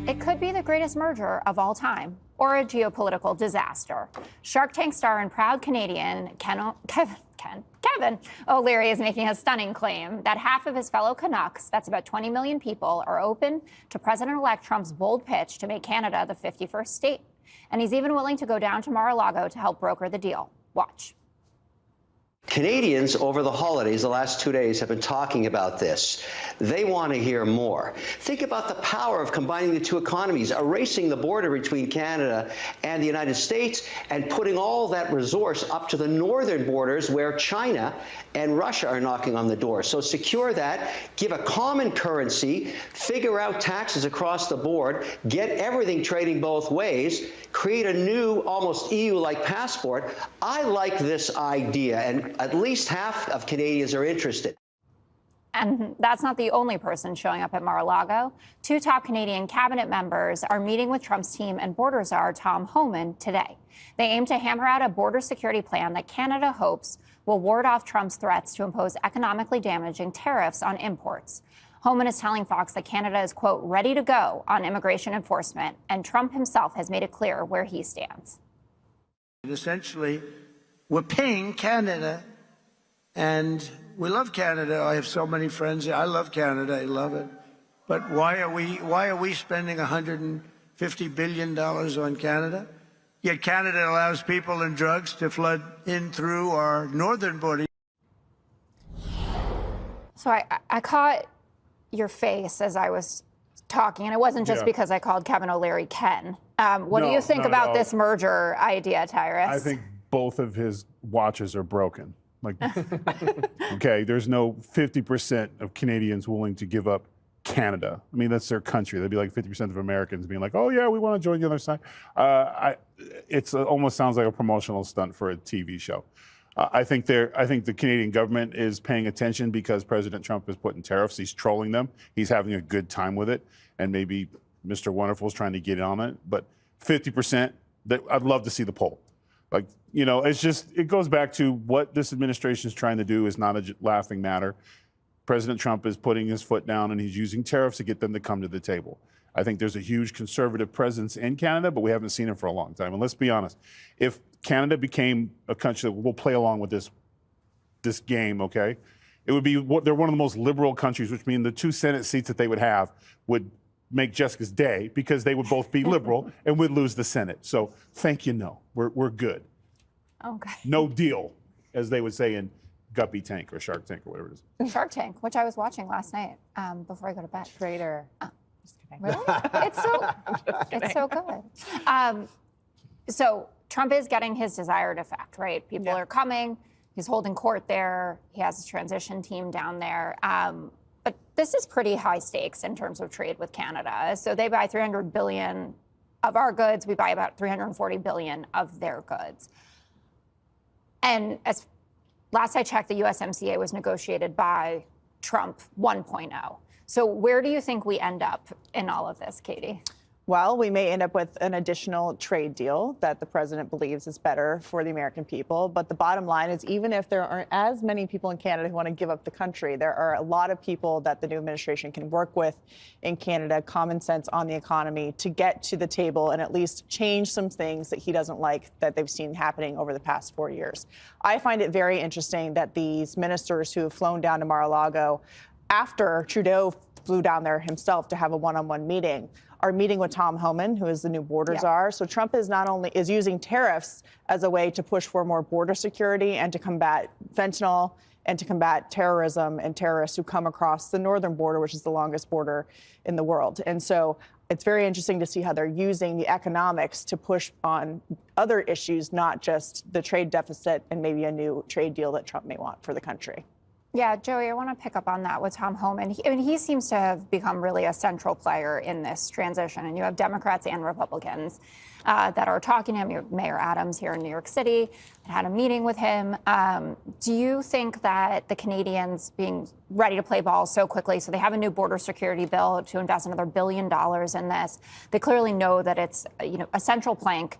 It could be the greatest merger of all time or a geopolitical disaster. Shark Tank star and proud Canadian Kevin O'Leary is making a stunning claim that half of his fellow Canucks, that's about 20 million people, are open to President-elect Trump's bold pitch to make Canada the 51st state. And he's even willing to go down to Mar-a-Lago to help broker the deal. Watch. Canadians over the holidays, the last 2 days, have been talking about this. They want to hear more. Think about the power of combining the two economies, erasing the border between Canada and the United States, and putting all that resource up to the northern borders where China and Russia are knocking on the door. So secure that, give a common currency, figure out taxes across the board, get everything trading both ways, create a new, almost EU-like passport. I like this idea, and at least half of Canadians are interested. And that's not the only person showing up at Mar-a-Lago. Two top Canadian cabinet members are meeting with Trump's team and border czar Tom Homan today. They aim to hammer out a border security plan that Canada hopes will ward off Trump's threats to impose economically damaging tariffs on imports. Homan is telling Fox that Canada is, quote, ready to go on immigration enforcement, and Trump himself has made it clear where he stands. Essentially, we're paying Canada, and we love Canada. I have so many friends here. I love Canada. I love it. But why are we spending $150 billion on Canada? Yet Canada allows people and drugs to flood in through our northern border. So I caught your face as I was talking, and it wasn't just because I called Kevin O'Leary Ken. What do you think about this merger idea, Tyrus? I think both of his watches are broken. Like, okay, there's no 50% of Canadians willing to give up Canada. I mean, that's their country. They'd be like 50% of Americans being like, oh, yeah, we want to join the other side. It almost sounds like a promotional stunt for a TV show. I think the Canadian government is paying attention because President Trump is putting tariffs. He's trolling them. He's having a good time with it. And maybe Mr. Wonderful is trying to get in on it. But 50%, I'd love to see the poll. Like, you know, it goes back to what this administration is trying to do is not a laughing matter. President Trump is putting his foot down and he's using tariffs to get them to come to the table. I think there's a huge conservative presence in Canada, but we haven't seen it for a long time. And let's be honest, if Canada became a country that will play along with this game, okay, it would be, they're one of the most liberal countries, which means the 2 Senate seats that they would have would make Jessica's day because they would both be liberal and would lose the Senate. So thank you, no, we're good. Okay. No deal, as they would say in Guppy Tank or Shark Tank or whatever it is. Shark Tank, which I was watching last night before I go to bed. Traitor. Just kidding. Really? It's so good. So Trump is getting his desired effect, right? People are coming. He's holding court there. He has his transition team down there. But this is pretty high stakes in terms of trade with Canada. So they buy 300 billion of our goods. We buy about 340 billion of their goods. And as last I checked, the USMCA was negotiated by Trump 1.0. So where do you think we end up in all of this, Katie? Well, we may end up with an additional trade deal that the president believes is better for the American people. But the bottom line is, even if there aren't as many people in Canada who want to give up the country, there are a lot of people that the new administration can work with in Canada, common sense on the economy, to get to the table and at least change some things that he doesn't like that they've seen happening over the past 4 years. I find it very interesting that these ministers who have flown down to Mar-a-Lago after Trudeau flew down there himself to have a one-on-one meeting are meeting with Tom Homan, who is the new border czar. So Trump is not only using tariffs as a way to push for more border security and to combat fentanyl and to combat terrorism and terrorists who come across the northern border, which is the longest border in the world. And so it's very interesting to see how they're using the economics to push on other issues, not just the trade deficit and maybe a new trade deal that Trump may want for the country. Yeah, Joey, I want to pick up on that with Tom Homan. He seems to have become really a central player in this transition. And you have Democrats and Republicans that are talking to him. You have Mayor Adams here in New York City that had a meeting with him. Do you think that the Canadians being ready to play ball so quickly, so they have a new border security bill to invest another $1 billion in this, they clearly know that it's a central plank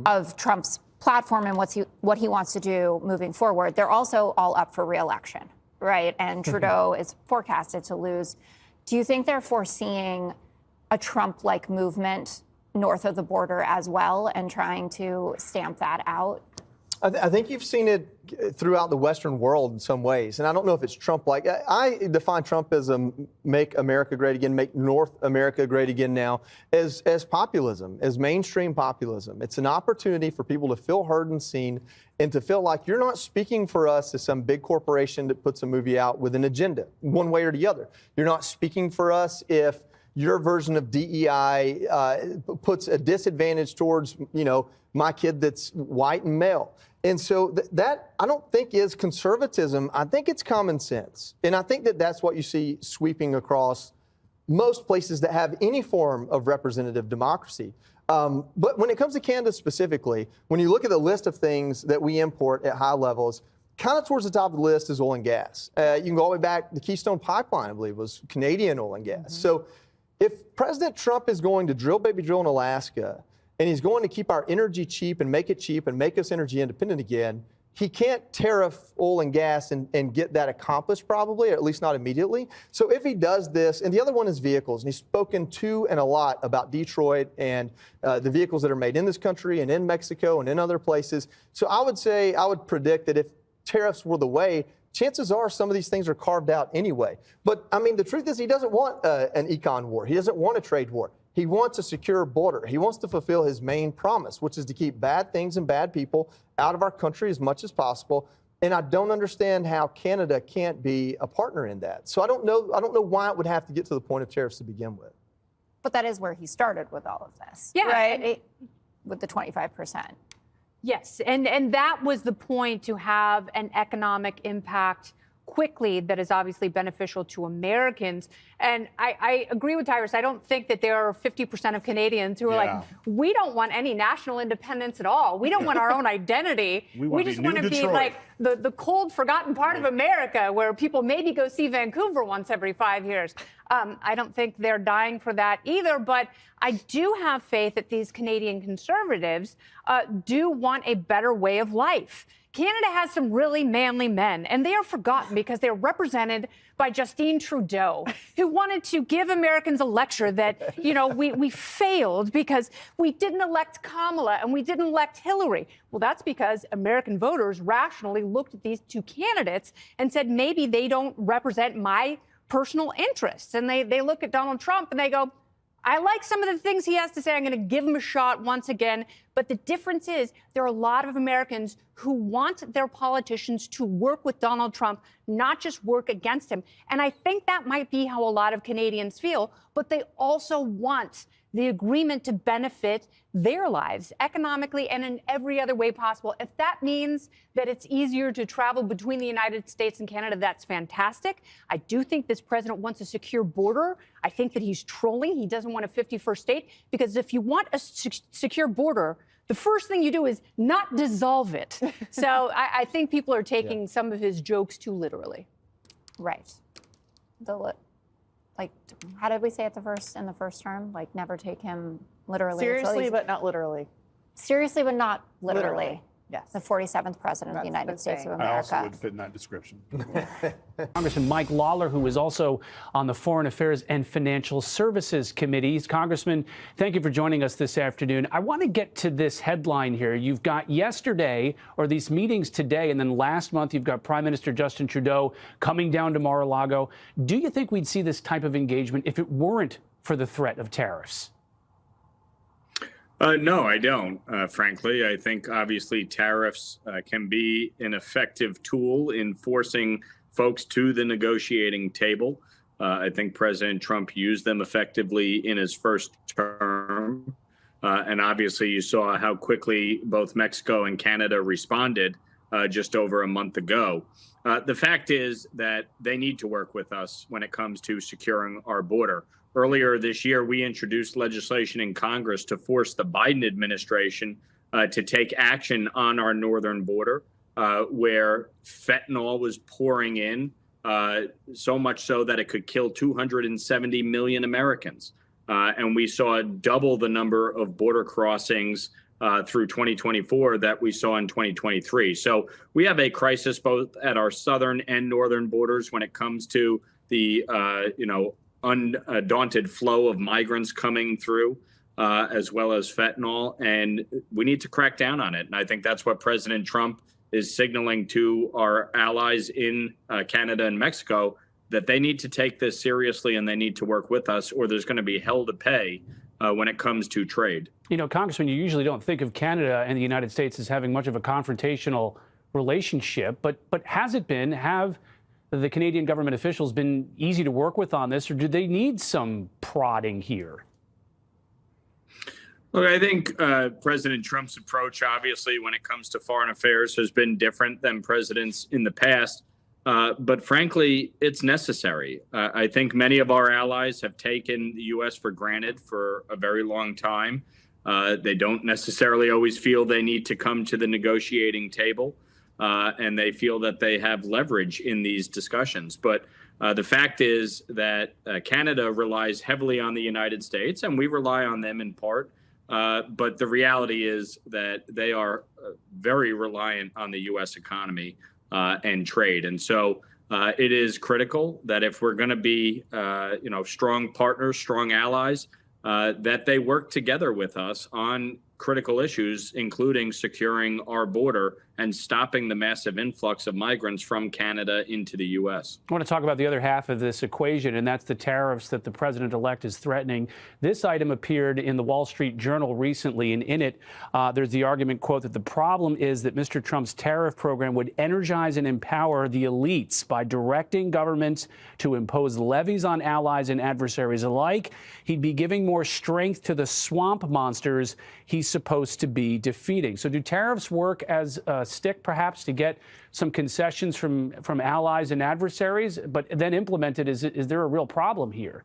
of Trump's platform and what he wants to do moving forward. They're also all up for re-election. Right, and Trudeau is forecasted to lose. Do you think they're foreseeing a Trump-like movement north of the border as well and trying to stamp that out? I think you've seen it throughout the Western world in some ways. And I don't know if it's Trump-like. I define Trumpism, make America great again, make North America great again now, as populism, as mainstream populism. It's an opportunity for people to feel heard and seen and to feel like you're not speaking for us as some big corporation that puts a movie out with an agenda, one way or the other. You're not speaking for us if your version of DEI puts a disadvantage towards, my kid that's white and male. And so that I don't think is conservatism. I think it's common sense. And I think that that's what you see sweeping across most places that have any form of representative democracy. But when it comes to Canada specifically, when you look at the list of things that we import at high levels, kind of towards the top of the list is oil and gas. You can go all the way back, the Keystone Pipeline, I believe, was Canadian oil and gas. Mm-hmm. So if President Trump is going to drill, baby, drill in Alaska, and he's going to keep our energy cheap and make us energy independent again, he can't tariff oil and gas and get that accomplished probably, or at least not immediately. So if he does this, and the other one is vehicles, and he's spoken to and a lot about Detroit and the vehicles that are made in this country and in Mexico and in other places. So I would predict that if tariffs were the way, chances are some of these things are carved out anyway. But I mean, the truth is he doesn't want an econ war. He doesn't want a trade war. He wants a secure border. He wants to fulfill his main promise, which is to keep bad things and bad people out of our country as much as possible. And I don't understand how Canada can't be a partner in that. So I don't know why it would have to get to the point of tariffs to begin with. But that is where he started with all of this. Yeah. Right? With the 25%. Yes, and that was the point, to have an economic impact quickly that is obviously beneficial to Americans. And I agree with Tyrus. I don't think that there are 50% of Canadians who are like, we don't want any national independence at all. We don't want our own identity. We just want to be like the cold, forgotten part of America where people maybe go see Vancouver once every 5 years. I don't think they're dying for that either, but I do have faith that these Canadian conservatives do want a better way of life. Canada has some really manly men, and they are forgotten because they're represented by Justine Trudeau, who wanted to give Americans a lecture that, we failed because we didn't elect Kamala and we didn't elect Hillary. Well, that's because American voters rationally looked at these two candidates and said, maybe they don't represent my personal interests. And they look at Donald Trump and they go, I like some of the things he has to say. I'm going to give him a shot once again. But the difference is there are a lot of Americans who want their politicians to work with Donald Trump, not just work against him. And I think that might be how a lot of Canadians feel. But they also want the agreement to benefit their lives economically and in every other way possible. If that means that it's easier to travel between the United States and Canada, that's fantastic. I do think this president wants a secure border. I think that he's trolling. He doesn't want a 51st state, because if you want a secure border, the first thing you do is not dissolve it. So I think people are taking some of his jokes too literally. Right. How did we say it in the first term? Like, never take him literally. Seriously, but not literally. Seriously, but not literally. Yes. The 47th president of the United States of America. I also would fit in that description. Congressman Mike Lawler, who is also on the Foreign Affairs and Financial Services Committees. Congressman, thank you for joining us this afternoon. I want to get to this headline here. You've got yesterday, or these meetings today, and then last month you've got Prime Minister Justin Trudeau coming down to Mar-a-Lago. Do you think we'd see this type of engagement if it weren't for the threat of tariffs? No, I don't, frankly. I think obviously tariffs can be an effective tool in forcing folks to the negotiating table. I think President Trump used them effectively in his first term. And obviously you saw how quickly both Mexico and Canada responded just over a month ago. The fact is that they need to work with us when it comes to securing our border. Earlier this year, we introduced legislation in Congress to force the Biden administration to take action on our northern border, where fentanyl was pouring in, so much so that it could kill 270 million Americans. And we saw double the number of border crossings through 2024 that we saw in 2023. So we have a crisis both at our southern and northern borders when it comes to the, undaunted flow of migrants coming through, as well as fentanyl, and we need to crack down on it. And I think that's what President Trump is signaling to our allies in Canada and Mexico, that they need to take this seriously and they need to work with us, or there's going to be hell to pay when it comes to trade. You know, Congressman, you usually don't think of Canada and the United States as having much of a confrontational relationship, but has it been? Have the Canadian government officials been easy to work with on this, or do they need some prodding here? Look, I think President Trump's approach, obviously, when it comes to foreign affairs, has been different than presidents in the past. But frankly, it's necessary. I think many of our allies have taken the U.S. for granted for a very long time. They don't necessarily always feel they need to come to the negotiating table, and they feel that they have leverage in these discussions. But the fact is that Canada relies heavily on the United States, and we rely on them in part. But the reality is that they are very reliant on the U.S. economy and trade. And so it is critical that if we're going to be, strong partners, strong allies, that they work together with us on critical issues, including securing our border and stopping the massive influx of migrants from Canada into the U.S. I want to talk about the other half of this equation, and that's the tariffs that the president-elect is threatening. This item appeared in the Wall Street Journal recently, and in it, there's the argument, quote, that the problem is that Mr. Trump's tariff program would energize and empower the elites by directing governments to impose levies on allies and adversaries alike. He'd be giving more strength to the swamp monsters he's supposed to be defeating. So do tariffs work as a stick, perhaps, to get some concessions from allies and adversaries, but then implemented? Is there a real problem here?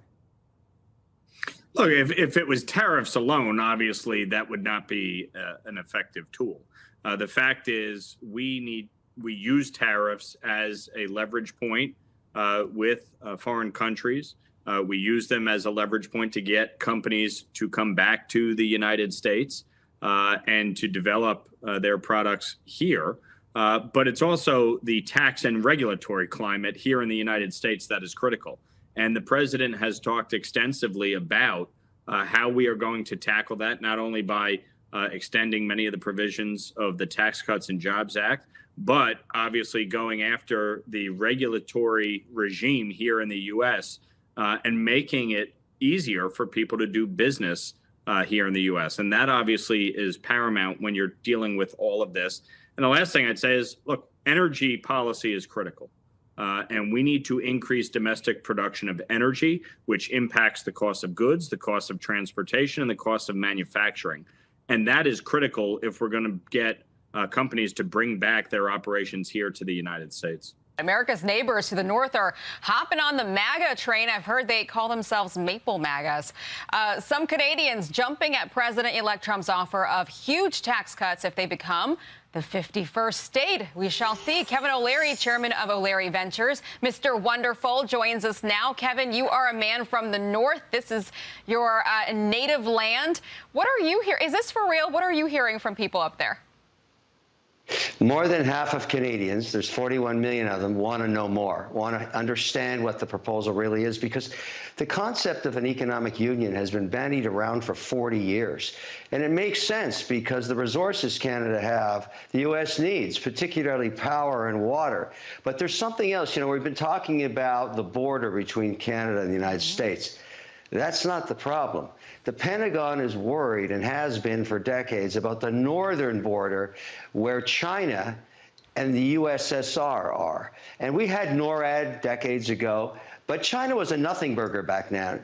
Look, if it was tariffs alone, obviously that would not be an effective tool. The fact is we use tariffs as a leverage point with foreign countries. We use them as a leverage point to get companies to come back to the United States and to develop their products here. But it's also the tax and regulatory climate here in the United States that is critical. And the president has talked extensively about how we are going to tackle that, not only by extending many of the provisions of the Tax Cuts and Jobs Act, but obviously going after the regulatory regime here in the U.S. And making it easier for people to do business here in the U.S. And that obviously is paramount when you're dealing with all of this. And the last thing I'd say is, look, energy policy is critical. And we need to increase domestic production of energy, which impacts the cost of goods, the cost of transportation, and the cost of manufacturing. And that is critical if we're going to get companies to bring back their operations here to the United States. America's neighbors to the north are hopping on the MAGA train. I've heard they call themselves Maple MAGAs. Some Canadians jumping at President-elect Trump's offer of huge tax cuts if they become the 51st state. We shall see. Kevin O'Leary, chairman of O'Leary Ventures, Mr. Wonderful, joins us now. Kevin, you are a man from the north. This is your native land. What are you hearing? Is this for real? What are you hearing from people up there? More than half of Canadians, there's 41 million of them, want to know more, want to understand what the proposal really is, because the concept of an economic union has been bandied around for 40 years. And it makes sense because the resources Canada have, the U.S. needs, particularly power and water. But there's something else. You know, we've been talking about the border between Canada and the United States. That's not the problem. The Pentagon is worried, and has been for decades, about the northern border where China and the USSR are. And we had NORAD decades ago, but China was a nothing burger back then.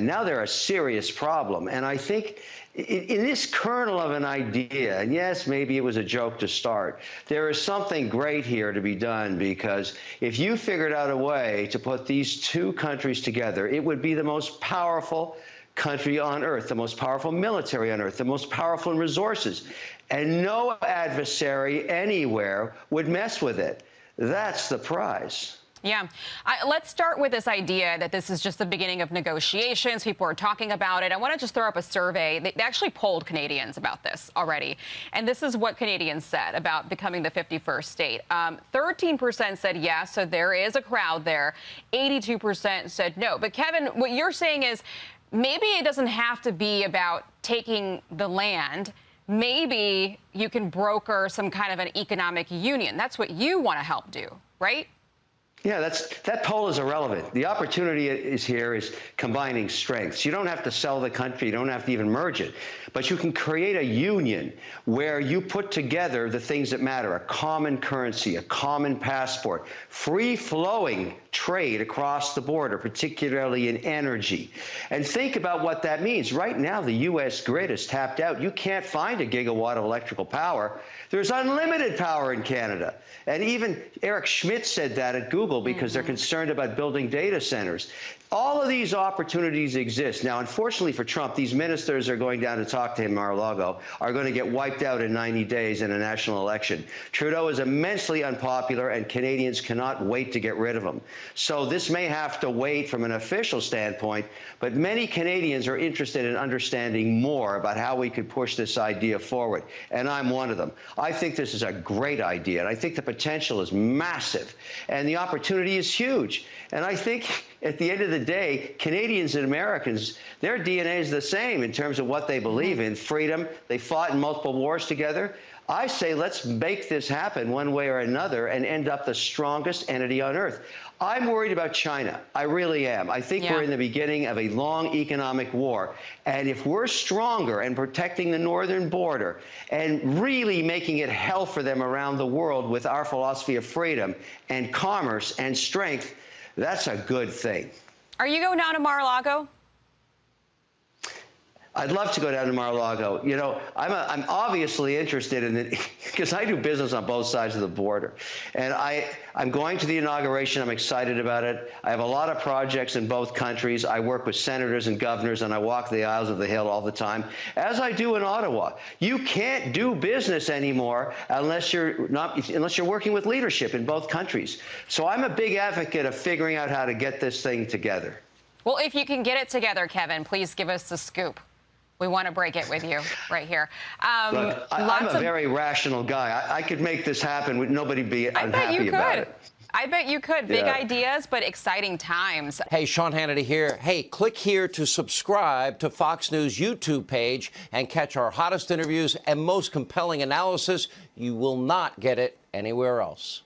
Now they're a serious problem. And I think in this kernel of an idea, and yes, maybe it was a joke to start, there is something great here to be done, because if you figured out a way to put these two countries together, it would be the most powerful country on earth, the most powerful military on earth, the most powerful in resources. And no adversary anywhere would mess with it. That's the prize. Yeah. Let's start with this idea that this is just the beginning of negotiations. People are talking about it. I want to just throw up a survey. They actually polled Canadians about this already. And this is what Canadians said about becoming the 51st state. 13% said yes, so there is a crowd there. 82% said no. But Kevin, what you're saying is maybe it doesn't have to be about taking the land. Maybe you can broker some kind of an economic union. That's what you want to help do, right? Yeah, that poll is irrelevant. The opportunity is combining strengths. You don't have to sell the country. You don't have to even merge it. But you can create a union where you put together the things that matter: a common currency, a common passport, free-flowing trade across the border, particularly in energy. And think about what that means. Right now, the U.S. grid is tapped out. You can't find a gigawatt of electrical power. There's unlimited power in Canada. And even Eric Schmidt said that at Google because they're concerned about building data centers. All of these opportunities exist. Now, unfortunately for Trump, these ministers are going down to talk to him, Mar-a-Lago, are going to get wiped out in 90 days in a national election. Trudeau is immensely unpopular, and Canadians cannot wait to get rid of him. So this may have to wait from an official standpoint, but many Canadians are interested in understanding more about how we could push this idea forward, and I'm one of them. I think this is a great idea, and I think the potential is massive, and the opportunity is huge. And I think at the end of the day, Canadians and Americans, their DNA is the same in terms of what they believe in: freedom. They fought in multiple wars together. I say let's make this happen one way or another and end up the strongest entity on earth. I'm worried about China. I really am. I think we're in the beginning of a long economic war. And if we're stronger and protecting the northern border and really making it hell for them around the world with our philosophy of freedom and commerce and strength, that's a good thing. Are you going down to Mar-a-Lago? I'd love to go down to Mar-a-Lago. You know, I'm obviously interested in it because I do business on both sides of the border. And I'm going to the inauguration. I'm excited about it. I have a lot of projects in both countries. I work with senators and governors, and I walk the aisles of the Hill all the time, as I do in Ottawa. You can't do business anymore unless you're working with leadership in both countries. So I'm a big advocate of figuring out how to get this thing together. Well, if you can get it together, Kevin, please give us the scoop. We want to break it with you right here. Look, I'm a very rational guy. I could make this happen with nobody be unhappy about it. I bet you could. Big ideas, but exciting times. Hey, Sean Hannity here. Hey, click here to subscribe to Fox News YouTube page and catch our hottest interviews and most compelling analysis. You will not get it anywhere else.